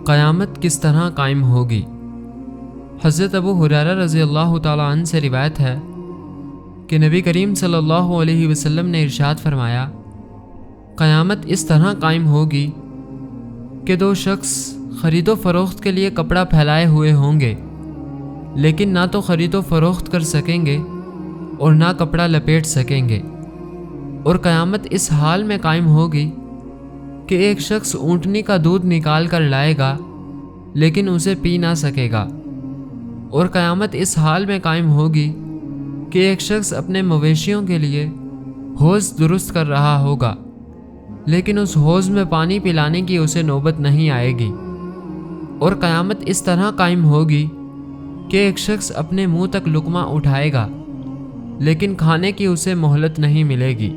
قیامت کس طرح قائم ہوگی؟ حضرت ابو ہریرہ رضی اللہ تعالیٰ عنہ سے روایت ہے کہ نبی کریم صلی اللہ علیہ وسلم نے ارشاد فرمایا، قیامت اس طرح قائم ہوگی کہ دو شخص خرید و فروخت کے لیے کپڑا پھیلائے ہوئے ہوں گے، لیکن نہ تو خرید و فروخت کر سکیں گے اور نہ کپڑا لپیٹ سکیں گے۔ اور قیامت اس حال میں قائم ہوگی کہ ایک شخص اونٹنی کا دودھ نکال کر لائے گا لیکن اسے پی نہ سکے گا، اور قیامت اس حال میں قائم ہوگی کہ ایک شخص اپنے مویشیوں کے لیے حوض درست کر رہا ہوگا لیکن اس حوض میں پانی پلانے کی اسے نوبت نہیں آئے گی۔ اور قیامت اس طرح قائم ہوگی کہ ایک شخص اپنے منہ تک لقمہ اٹھائے گا لیکن کھانے کی اسے مہلت نہیں ملے گی۔